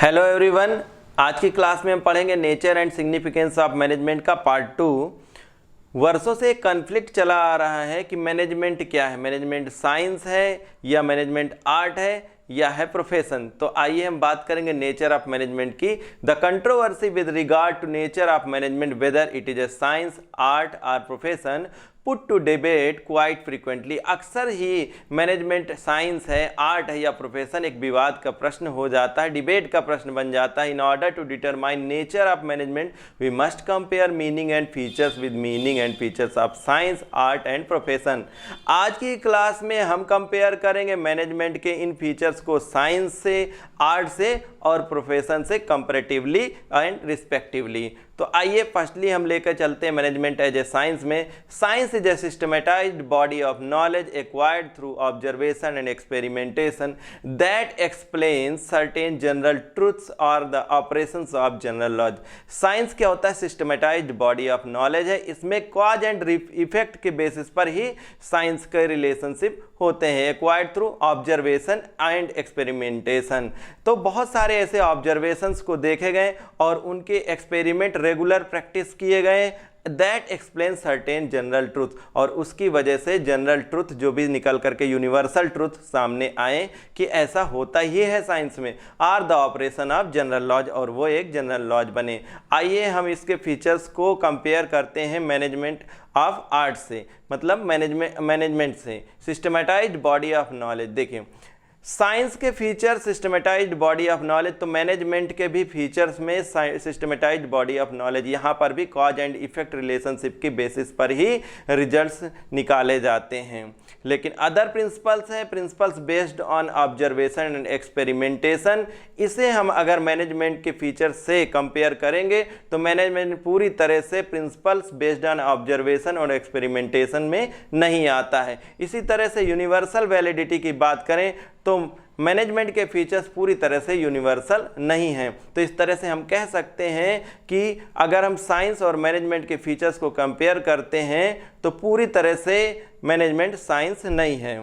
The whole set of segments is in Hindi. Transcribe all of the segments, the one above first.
हेलो एवरीवन, आज की क्लास में हम पढ़ेंगे nature and significance of management का पार्ट 2। वर्षों से एक कन्फ्लिक्ट चला आ रहा है कि मैनेजमेंट क्या है, मैनेजमेंट साइंस है या मैनेजमेंट आर्ट है या है प्रोफेशन। तो आइए हम बात करेंगे नेचर ऑफ मैनेजमेंट की। The controversy with regard to nature of management whether it is a science, art और profession put to debate quite frequently. अक्सर ही मैनेजमेंट साइंस है, आर्ट है या प्रोफेशन एक विवाद का प्रश्न हो जाता है, डिबेट का प्रश्न बन जाता है। In order to determine nature of management we must compare meaning and features with meaning and features of science, art and profession. आज की क्लास में हम कंपेयर करेंगे मैनेजमेंट के इन फीचर्स को साइंस से, आर्ट से और प्रोफेशन से कंपैरेटिवली एंड रिस्पेक्टिवली। तो आइए फर्स्टली हम लेकर चलते हैं मैनेजमेंट एज ए साइंस में। Science is a systematized body of knowledge acquired through observation and experimentation that explains certain general truths और the operations of general laws. Science क्या होता है? सिस्टमेटाइज्ड बॉडी ऑफ नॉलेज है। इसमें कॉज एंड इफेक्ट के बेसिस पर ही साइंस के रिलेशनशिप होते हैं, acquired through observation and experimentation. तो बहुत सारे ऐसे ऑब्जर्वेशंस को देखे गए और उनके एक्सपेरिमेंट रेगुलर प्रैक्टिस किए गए, that explain certain general truth, और उसकी वजह से जनरल ट्रूथ जो भी निकल करके यूनिवर्सल ट्रूथ सामने आए कि ऐसा होता ही है साइंस में, are the operation of general laws, और वो एक जनरल लॉज बने। आइए हम इसके फीचर्स को कंपेयर करते हैं मैनेजमेंट ऑफ आर्ट से, मतलब मैनेजमेंट से। सिस्टमेटाइज्ड बॉडी ऑफ नॉलेज, देखिए साइंस के feature systematised body of knowledge, तो मैनेजमेंट के भी फीचर्स में सिस्टमेटाइज्ड बॉडी ऑफ नॉलेज, यहाँ पर भी कॉज एंड इफेक्ट रिलेशनशिप के बेसिस पर ही रिजल्ट्स निकाले जाते हैं। लेकिन अदर प्रिंसिपल्स हैं, principles based on observation and experimentation. इसे हम अगर मैनेजमेंट के फीचर से कंपेयर करेंगे तो मैनेजमेंट पूरी तरह से प्रिंसिपल्स बेस्ड ऑन ऑब्जर्वेशन और एक्सपेरिमेंटेशन में नहीं आता है। इसी तरह से यूनिवर्सल वैलिडिटी की बात करें तो मैनेजमेंट के फीचर्स पूरी तरह से यूनिवर्सल नहीं हैं। तो इस तरह से हम कह सकते हैं कि अगर हम साइंस और मैनेजमेंट के फीचर्स को कंपेयर करते हैं तो पूरी तरह से मैनेजमेंट साइंस नहीं है।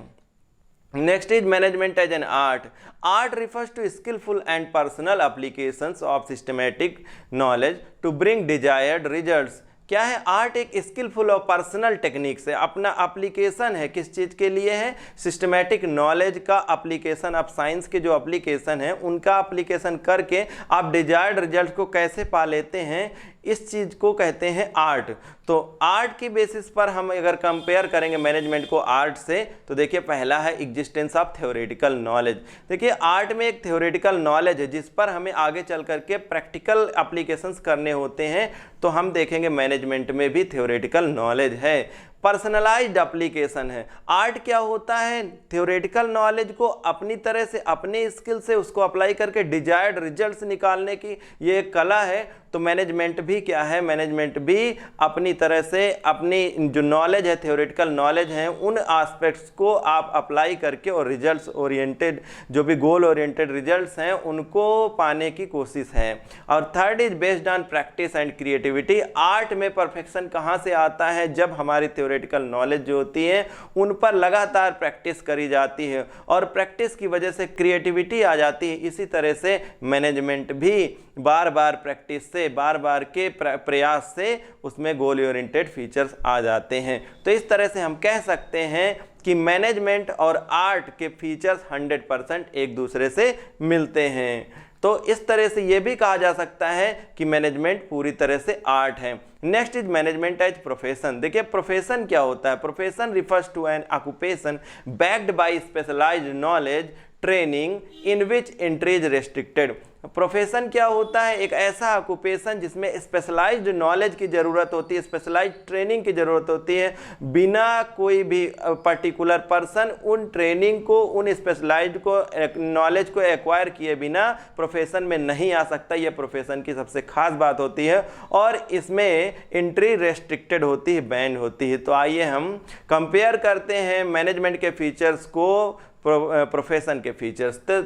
Next is management as an art. Art refers to skillful and personal applications of systematic knowledge to bring desired results। क्या है? आर्ट एक स्किलफुल और पर्सनल टेक्निक से अपना एप्लीकेशन है। किस चीज़ के लिए है? सिस्टमैटिक नॉलेज का एप्लीकेशन। आप साइंस के जो एप्लीकेशन है उनका एप्लीकेशन करके आप डिजायर्ड रिजल्ट को कैसे पा लेते हैं, इस चीज़ को कहते हैं आर्ट। तो आर्ट की बेसिस पर हम अगर कंपेयर करेंगे मैनेजमेंट को आर्ट से तो देखिए पहला है एग्जिस्टेंस ऑफ थ्योरेटिकल नॉलेज। देखिए आर्ट में एक थ्योरेटिकल नॉलेज है जिस पर हमें आगे चल करके प्रैक्टिकल एप्लीकेशंस करने होते हैं, तो हम देखेंगे मैनेजमेंट में भी थ्योरेटिकल नॉलेज है। पर्सनलाइज्ड एप्लीकेशन है। आर्ट क्या होता है? थ्योरेटिकल नॉलेज को अपनी तरह से अपने स्किल से उसको अप्लाई करके डिजायर्ड रिजल्ट्स निकालने की ये एक कला है। तो मैनेजमेंट भी क्या है? मैनेजमेंट भी अपनी तरह से अपनी जो नॉलेज है, थ्योरेटिकल नॉलेज है, उन एस्पेक्ट्स को आप अप्लाई करके और रिजल्ट्स ओरिएंटेड, जो भी गोल ओरिएंटेड रिजल्ट्स हैं उनको पाने की कोशिश है। और third is based on practice and creativity. Art में परफेक्शन कहाँ से आता है? जब हमारी थ्योरेटिकल नॉलेज जो होती है उन पर लगातार प्रैक्टिस करी जाती है और प्रैक्टिस की वजह से क्रिएटिविटी आ जाती है। इसी तरह से मैनेजमेंट भी बार बार प्रैक्टिस से, बार बार के प्रयास से उसमें गोल ओरिएंटेड फीचर्स आ जाते हैं। तो इस तरह से हम कह सकते हैं कि मैनेजमेंट और आर्ट के फीचर्स 100% एक दूसरे से मिलते हैं। तो इस तरह से ये भी कहा जा सकता है कि मैनेजमेंट पूरी तरह से आर्ट है। Next is management as profession. देखिए प्रोफेशन क्या होता है? Profession refers to an occupation backed by specialised knowledge training in which entry is restricted. Profession क्या होता है? एक ऐसा ऑक्यूपेशन जिसमें स्पेशलाइज्ड नॉलेज की ज़रूरत होती है, स्पेशलाइज्ड ट्रेनिंग की ज़रूरत होती है। बिना कोई भी पर्टिकुलर पर्सन उन ट्रेनिंग को, उन स्पेशलाइज्ड को, नॉलेज को एक्वायर किए बिना प्रोफेशन में नहीं आ सकता। यह प्रोफेशन की सबसे खास बात होती है और इसमें एंट्री रेस्ट्रिक्टेड होती है, बैन होती है। तो आइए हम कंपेयर करते हैं मैनेजमेंट के फीचर्स को प्रोफेशन के फीचर्स। तो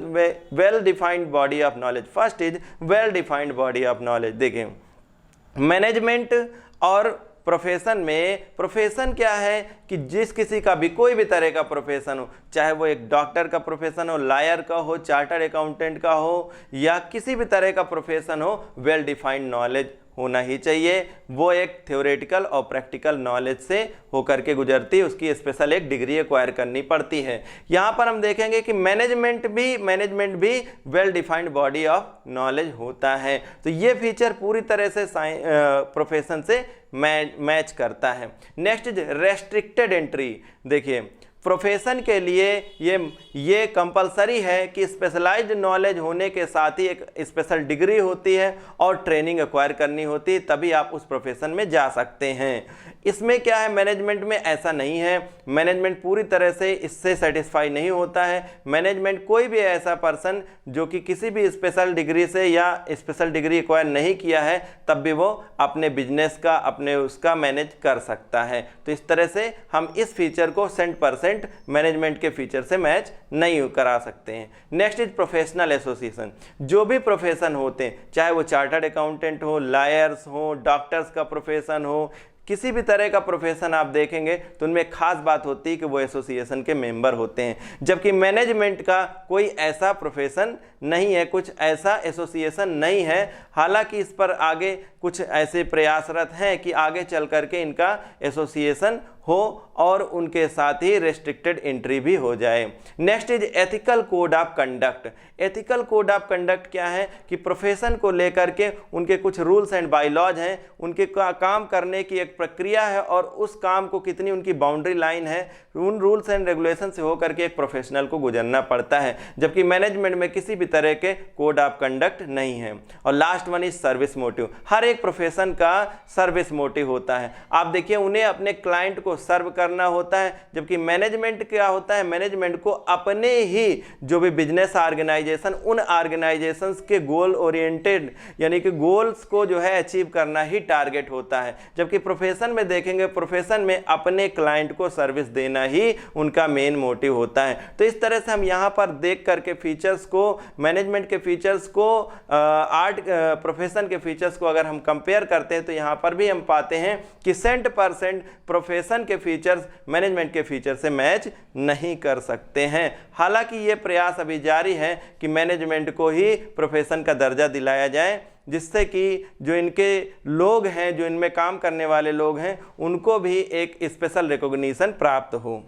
well defined body of knowledge. First is well defined body of knowledge. देखें मैनेजमेंट और प्रोफेशन में, प्रोफेशन क्या है कि जिस किसी का भी कोई भी तरह का प्रोफेशन हो, चाहे वो एक डॉक्टर का प्रोफेशन हो, लॉयर का हो, चार्टर्ड अकाउंटेंट का हो, या किसी भी तरह का प्रोफेशन हो, वेल डिफाइंड नॉलेज होना ही चाहिए। वो एक थ्योरेटिकल और प्रैक्टिकल नॉलेज से होकर के गुजरती है, उसकी स्पेशल एक डिग्री एक्वायर करनी पड़ती है। यहाँ पर हम देखेंगे कि मैनेजमेंट भी well defined body of knowledge होता है। तो ये फीचर पूरी तरह से प्रोफेशन से मैच करता है। Next is restricted entry. देखिए प्रोफेशन के लिए ये कंपलसरी है कि स्पेशलाइज्ड नॉलेज होने के साथ ही एक स्पेशल डिग्री होती है और ट्रेनिंग एक्वायर करनी होती है, तभी आप उस प्रोफेशन में जा सकते हैं। इसमें क्या है, मैनेजमेंट में ऐसा नहीं है। मैनेजमेंट पूरी तरह से इससे सेटिस्फाई नहीं होता है। मैनेजमेंट कोई भी ऐसा पर्सन जो कि किसी भी स्पेशल डिग्री से या स्पेशल डिग्री एक्वायर नहीं किया है, तब भी वो अपने बिजनेस का अपने उसका मैनेज कर सकता है। तो इस तरह से हम इस फीचर को 100% मैनेजमेंट के फीचर से मैच नहीं करा सकते हैं। Next is professional association. जो भी प्रोफेशन होते हैं, चाहे वो चार्टर्ड अकाउंटेंट हो, लॉयर्स हो, डॉक्टर्स का प्रोफेशन हो, किसी भी तरह का प्रोफेशन आप देखेंगे तो उनमें खास बात होती है कि वो एसोसिएशन के मेंबर होते हैं। जबकि मैनेजमेंट का कोई ऐसा प्रोफेशन नहीं है, कुछ ऐसा एसोसिएशन नहीं है। हालांकि इस पर आगे कुछ ऐसे प्रयासरत हैं कि आगे चल करके इनका एसोसिएशन हो और उनके साथ ही रेस्ट्रिक्टेड एंट्री भी हो जाए। Next is ethical code of conduct. Ethical code of conduct क्या है कि प्रोफेशन को लेकर के उनके कुछ रूल्स एंड बायलॉज हैं, उनके काम करने की एक प्रक्रिया है और उस काम को कितनी उनकी बाउंड्री लाइन है, उन रूल्स एंड रेगुलेशन से होकर के एक प्रोफेशनल को गुजरना पड़ता है। जबकि मैनेजमेंट में किसी भी तरह के कोड ऑफ कंडक्ट नहीं है। और last one is service motive. हर एक प्रोफेशन का सर्विस मोटिव होता है। आप देखिए उन्हें अपने क्लाइंट को सर्व करना होता है, जबकि मैनेजमेंट क्या होता है, मैनेजमेंट को अपने ही जो भी बिजनेस ऑर्गेनाइजेशन, उन ऑर्गेनाइजेशंस के गोल ओरिएंटेड यानी कि गोल्स को जो है अचीव करना ही टारगेट होता है। जबकि प्रोफेशन में देखेंगे, प्रोफेशन में अपने क्लाइंट को सर्विस देना ही उनका मेन मोटिव होता है। तो इस तरह से हम यहाँ पर देख करके फीचर्स को, मैनेजमेंट के फीचर्स को प्रोफेशन के फीचर्स को अगर हम कंपेयर करते हैं तो यहाँ पर भी हम पाते हैं कि 100% प्रोफेशन के फीचर्स मैनेजमेंट के फीचर से मैच नहीं कर सकते हैं। हालांकि ये प्रयास अभी जारी है कि मैनेजमेंट को ही प्रोफेशन का दर्जा दिलाया जाए, जिससे कि जो इनके लोग हैं, जो इनमें काम करने वाले लोग हैं, उनको भी एक स्पेशल रिकॉग्निशन प्राप्त हो।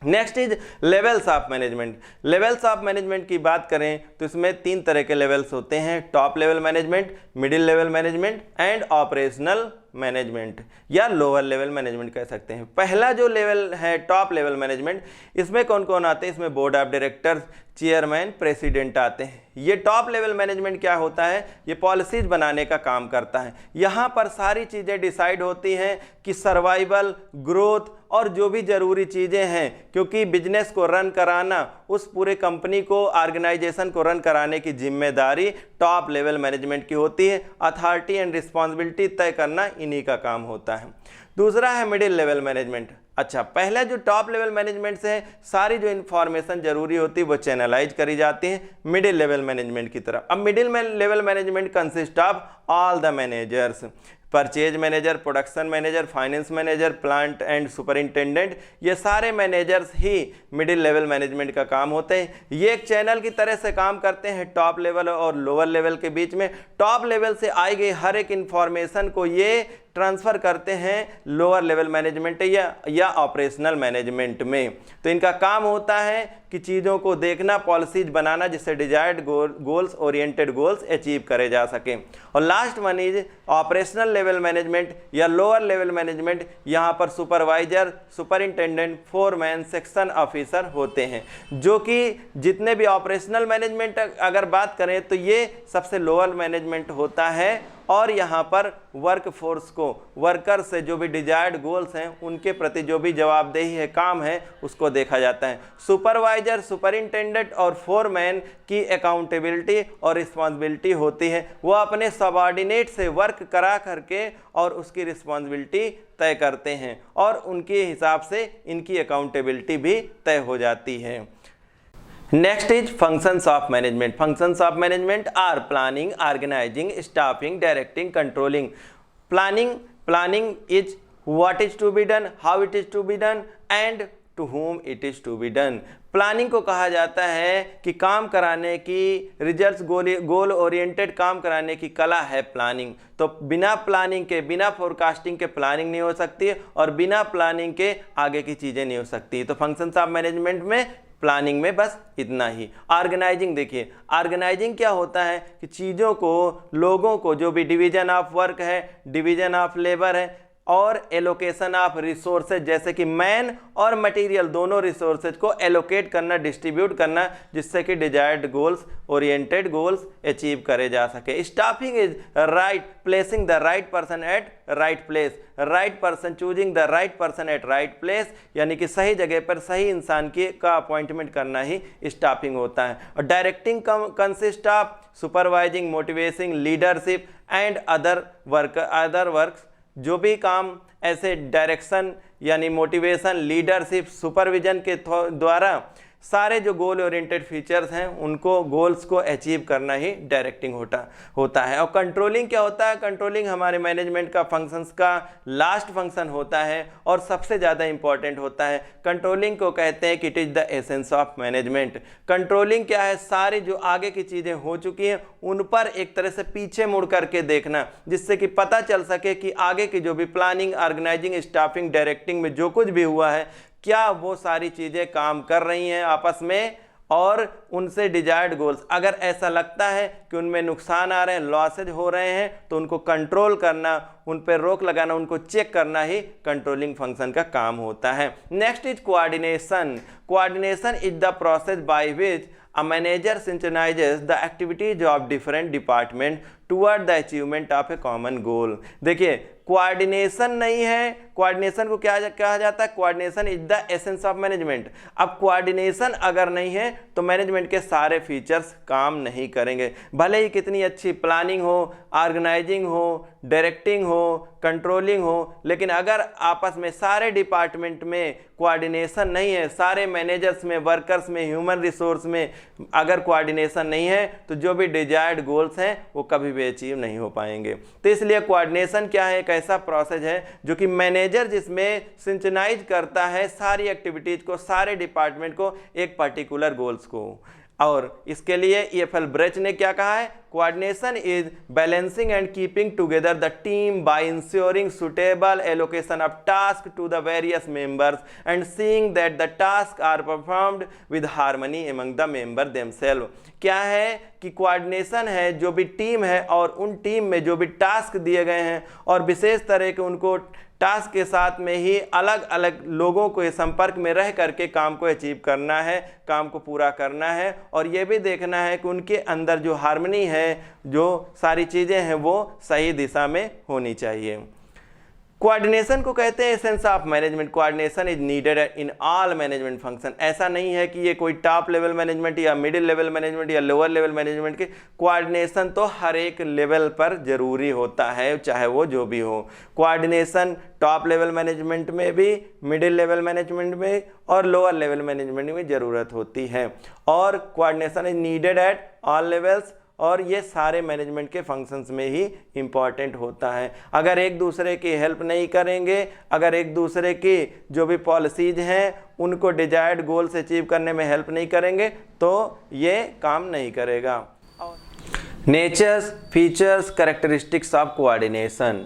Next is levels of management. Levels of management की बात करें तो इसमें 3 तरह के लेवल्स होते हैं: top level management, middle level management and operational management या लोअर लेवल मैनेजमेंट कह सकते हैं। पहला जो लेवल है टॉप लेवल मैनेजमेंट, इसमें कौन कौन आते हैं? इसमें board of directors, chairman, president आते हैं। ये टॉप लेवल मैनेजमेंट क्या होता है? ये पॉलिसीज बनाने का काम करता है। यहाँ पर सारी चीज़ें डिसाइड होती हैं कि सर्वाइवल, ग्रोथ और जो भी ज़रूरी चीज़ें हैं, क्योंकि बिजनेस को रन कराना, उस पूरे कंपनी को, ऑर्गेनाइजेशन को रन कराने की जिम्मेदारी टॉप लेवल मैनेजमेंट की होती है। अथॉरिटी एंड रिस्पॉन्सिबिलिटी तय करना इन्हीं का काम होता है। दूसरा है मिडिल लेवल मैनेजमेंट। अच्छा, पहला जो टॉप लेवल मैनेजमेंट से है, सारी जो इन्फॉर्मेशन जरूरी होती है वो चैनलाइज करी जाती है मिडिल लेवल मैनेजमेंट की तरफ। अब middle level management consist of all the managers: purchase manager, production manager, finance manager, plant and superintendent. ये सारे मैनेजर्स ही मिडिल लेवल मैनेजमेंट का काम होते हैं। ये एक चैनल की तरह से काम करते हैं टॉप लेवल और लोअर लेवल के बीच में। टॉप लेवल से आई गई हर एक इंफॉर्मेशन को ये ट्रांसफ़र करते हैं लोअर लेवल मैनेजमेंट या ऑपरेशनल मैनेजमेंट में। तो इनका काम होता है कि चीज़ों को देखना, पॉलिसीज बनाना, जिससे desired goals, oriented goals achieve करे जा सकें। और last one is operational level management या लोअर लेवल मैनेजमेंट। यहाँ पर supervisor, superintendent, foreman, section officer होते हैं, जो कि जितने भी ऑपरेशनल मैनेजमेंट अगर बात करें तो ये सबसे लोअर मैनेजमेंट होता है। और यहाँ पर वर्क फोर्स को, वर्कर से जो भी डिजायर्ड गोल्स हैं उनके प्रति जो भी जवाबदेही है, काम है, उसको देखा जाता है। सुपरवाइजर, सुपरिंटेंडेंट और फोरमैन की अकाउंटेबिलिटी और रिस्पॉन्सिबिलिटी होती है। वो अपने सबऑर्डिनेट से वर्क करा करके और उसकी रिस्पॉन्सिबिलिटी तय करते हैं और उनके हिसाब से इनकी अकाउंटेबिलिटी भी तय हो जाती है। Next is functions of management. Functions of management are planning, organizing, staffing, directing, controlling. Planning is what is to be done, how it is to be done and to whom it is to be done। Planning को कहा जाता है कि काम कराने की, रिजल्ट्स गोल ओरिएंटेड काम कराने की कला है प्लानिंग। तो बिना प्लानिंग के, बिना फोरकास्टिंग के प्लानिंग नहीं हो सकती है और बिना प्लानिंग के आगे की चीज़ें नहीं हो सकती। तो फंक्शंस ऑफ मैनेजमेंट में, प्लानिंग में बस इतना ही। ऑर्गेनाइजिंग देखिए, ऑर्गेनाइजिंग क्या होता है कि चीज़ों को, लोगों को, जो भी डिवीजन ऑफ वर्क है, डिवीजन ऑफ लेबर है और एलोकेशन ऑफ रिसोर्सेज, जैसे कि मैन और मटेरियल दोनों रिसोर्सेज को एलोकेट करना, डिस्ट्रीब्यूट करना, जिससे कि desired goals, oriented goals achieve करे जा सके। Staffing is right, placing the right person at right place, right person, choosing the right person at right place, यानी कि सही जगह पर सही इंसान का अपॉइंटमेंट करना ही स्टाफिंग होता है। और directing consist of supervising, motivating, leadership and other works. जो भी काम ऐसे डायरेक्शन यानी मोटिवेशन, लीडरशिप, सुपरविजन के द्वारा सारे जो गोल ओरिएंटेड फीचर्स हैं उनको, गोल्स को अचीव करना ही डायरेक्टिंग होता है। और कंट्रोलिंग क्या होता है? कंट्रोलिंग हमारे मैनेजमेंट का फंक्शंस का लास्ट फंक्शन होता है और सबसे ज़्यादा इंपॉर्टेंट होता है। कंट्रोलिंग को कहते हैं कि it is the essence of management. Controlling क्या है? सारी जो आगे की चीज़ें हो चुकी हैं उन पर एक तरह से पीछे मुड़ करके देखना, जिससे कि पता चल सके कि आगे की जो भी प्लानिंग, ऑर्गेनाइजिंग, स्टाफिंग, डायरेक्टिंग में जो कुछ भी हुआ है, क्या वो सारी चीज़ें काम कर रही हैं आपस में और उनसे डिजायर्ड गोल्स, अगर ऐसा लगता है कि उनमें नुकसान आ रहे हैं, लॉसेज हो रहे हैं, तो उनको कंट्रोल करना, उन पर रोक लगाना, उनको चेक करना ही कंट्रोलिंग फंक्शन का काम होता है। Next is coordination. Coordination is the process by which a manager synchronizes the activities of different department toward the achievement of a common goal। देखिए, कोऑर्डिनेशन नहीं है, कोऑर्डिनेशन को क्या कहा जाता है? Coordination is the essence of management. अब कोऑर्डिनेशन अगर नहीं है तो मैनेजमेंट के सारे फीचर्स काम नहीं करेंगे, भले ही कितनी अच्छी प्लानिंग हो, ऑर्गेनाइजिंग हो, डायरेक्टिंग हो, कंट्रोलिंग हो, लेकिन अगर आपस में सारे डिपार्टमेंट में कोऑर्डिनेशन नहीं है, सारे मैनेजर्स में, वर्कर्स में, ह्यूमन रिसोर्स में अगर कोऑर्डिनेशन नहीं है तो जो भी डिजायर्ड गोल्स हैं वो कभी भी अचीव नहीं हो पाएंगे। तो इसलिए कोऑर्डिनेशन क्या है? एक ऐसा प्रोसेस है जो कि मैनेजर जिसमें सिंचनाइज करता है सारी एक्टिविटीज को, सारे डिपार्टमेंट को, एक पर्टिकुलर गोल्स को। और इसके लिए EFL ब्रेच ने क्या कहा है? Coordination is balancing and keeping together the team by ensuring suitable allocation of task to the various members and seeing that the task are performed with harmony among the member themselves. क्या है कि कोऑर्डिनेशन है जो भी टीम है और उन टीम में जो भी टास्क दिए गए हैं और विशेष तरह के उनको टास्क के साथ में ही अलग अलग लोगों को संपर्क में रह करके काम को अचीव करना है, काम को पूरा करना है और ये भी देखना है कि उनके अंदर जो हार्मनी है, जो सारी चीज़ें हैं वो सही दिशा में होनी चाहिए। कोऑर्डिनेशन को कहते हैं essence of management. Coordination is needed in all management function. ऐसा नहीं है कि ये कोई टॉप लेवल मैनेजमेंट या मिडिल लेवल मैनेजमेंट या लोअर लेवल मैनेजमेंट के, कोऑर्डिनेशन तो हर एक लेवल पर जरूरी होता है, चाहे वो जो भी हो। कोऑर्डिनेशन टॉप लेवल मैनेजमेंट में भी, मिडिल लेवल मैनेजमेंट में और लोअर लेवल मैनेजमेंट में ज़रूरत होती है। और coordination is needed at all levels, और ये सारे मैनेजमेंट के फंक्शंस में ही इम्पॉर्टेंट होता है। अगर एक दूसरे की हेल्प नहीं करेंगे, अगर एक दूसरे की जो भी पॉलिसीज हैं उनको डिजायर्ड गोल से अचीव करने में हेल्प नहीं करेंगे तो ये काम नहीं करेगा। Natures, features, characteristics of coordination.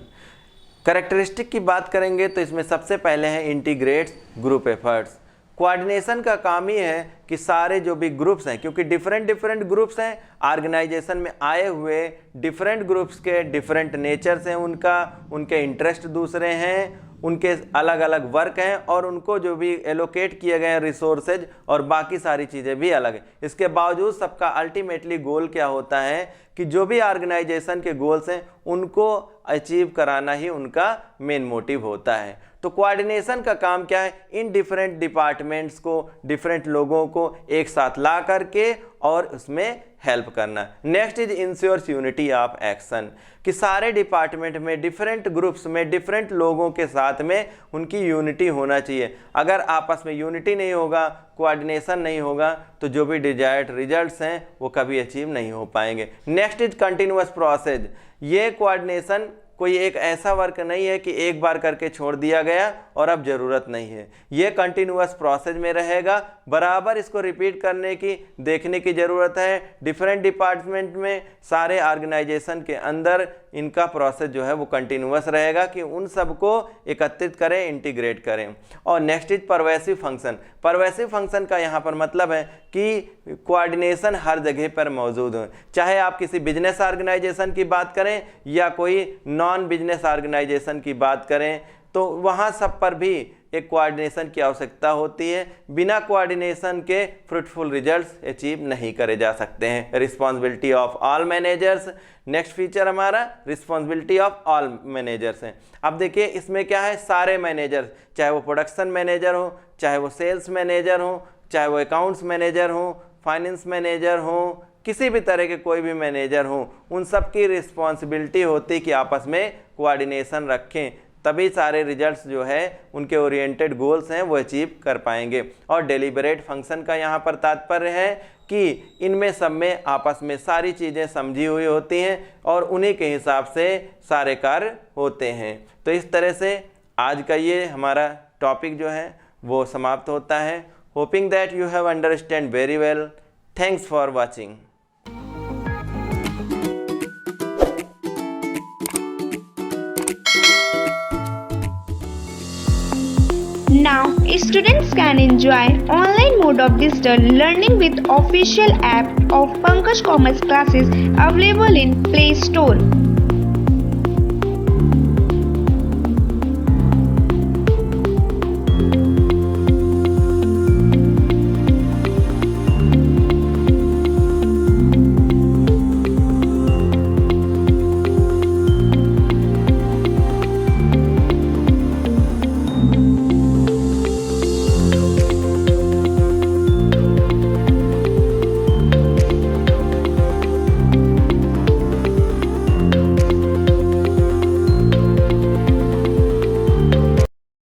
Characteristic की बात करेंगे तो इसमें सबसे पहले है इंटीग्रेट्स ग्रुप एफर्ट्स। कोऑर्डिनेशन का काम ही है कि सारे जो भी ग्रुप्स हैं, क्योंकि डिफरेंट ग्रुप्स हैं ऑर्गेनाइजेशन में आए हुए, डिफरेंट ग्रुप्स के डिफरेंट नेचर्स हैं, उनके इंटरेस्ट दूसरे हैं, उनके अलग अलग वर्क हैं और उनको जो भी एलोकेट किए गए हैं रिसोर्सेज और बाकी सारी चीज़ें भी अलग हैं। इसके बावजूद सबका अल्टीमेटली गोल क्या होता है कि जो भी ऑर्गेनाइजेशन के गोल्स हैं उनको अचीव कराना ही उनका मेन मोटिव होता है। तो कोऑर्डिनेशन का काम क्या है? इन डिफरेंट डिपार्टमेंट्स को, डिफरेंट लोगों को एक साथ ला करके और उसमें हेल्प करना। Next is ensures unity of action, कि सारे डिपार्टमेंट में, डिफरेंट ग्रुप्स में, डिफरेंट लोगों के साथ में उनकी यूनिटी होना चाहिए। अगर आपस में यूनिटी नहीं होगा, कोऑर्डिनेशन नहीं होगा तो जो भी डिजायर्ड रिजल्ट्स हैं वो कभी अचीव नहीं हो पाएंगे। Next is continuous process. ये कोऑर्डिनेशन कोई एक ऐसा वर्क नहीं है कि एक बार करके छोड़ दिया गया और अब ज़रूरत नहीं है। ये कंटिन्यूअस प्रोसेस में रहेगा, बराबर इसको रिपीट करने की देखने की ज़रूरत है। डिफरेंट डिपार्टमेंट में सारे ऑर्गेनाइजेशन के अंदर इनका प्रोसेस जो है वो कंटिन्यूअस रहेगा कि उन सबको एकत्रित करें, इंटीग्रेट करें। और next is pervasive function. Pervasive function का यहाँ पर मतलब है कि कोऑर्डिनेशन हर जगह पर मौजूद हो, चाहे आप किसी बिजनेस ऑर्गेनाइजेशन की बात करें या कोई नॉन बिजनेस ऑर्गेनाइजेशन की बात करें, तो वहाँ सब पर भी एक कोऑर्डिनेशन की आवश्यकता होती है। बिना कोऑर्डिनेशन के फ्रूटफुल रिजल्ट्स अचीव नहीं करे जा सकते हैं। Responsibility of all managers, next feature हमारा रिस्पॉन्सिबिलिटी ऑफ ऑल मैनेजर्स है। अब देखिए इसमें क्या है, सारे मैनेजर, चाहे वो प्रोडक्शन मैनेजर हो, चाहे वो सेल्स मैनेजर हो, चाहे वो अकाउंट्स मैनेजर हो, फाइनेंस मैनेजर हो, किसी भी तरह के कोई भी मैनेजर हो, उन सब की रिस्पॉन्सिबिलिटी होती कि आपस में कोऑर्डिनेशन रखें, तभी सारे रिजल्ट्स जो है उनके ओरिएंटेड गोल्स हैं वो अचीव कर पाएंगे। और डेलिबरेट फंक्शन का यहाँ पर तात्पर्य है कि इनमें सब में आपस में सारी चीज़ें समझी हुई होती हैं और उन्हीं के हिसाब से सारे कार्य होते हैं। तो इस तरह से आज का ये हमारा टॉपिक जो है वो समाप्त होता है। Hoping that you have understand very well. Thanks for watching. Now, students can enjoy online mode of digital learning with official app of Pankaj Commerce Classes available in Play Store.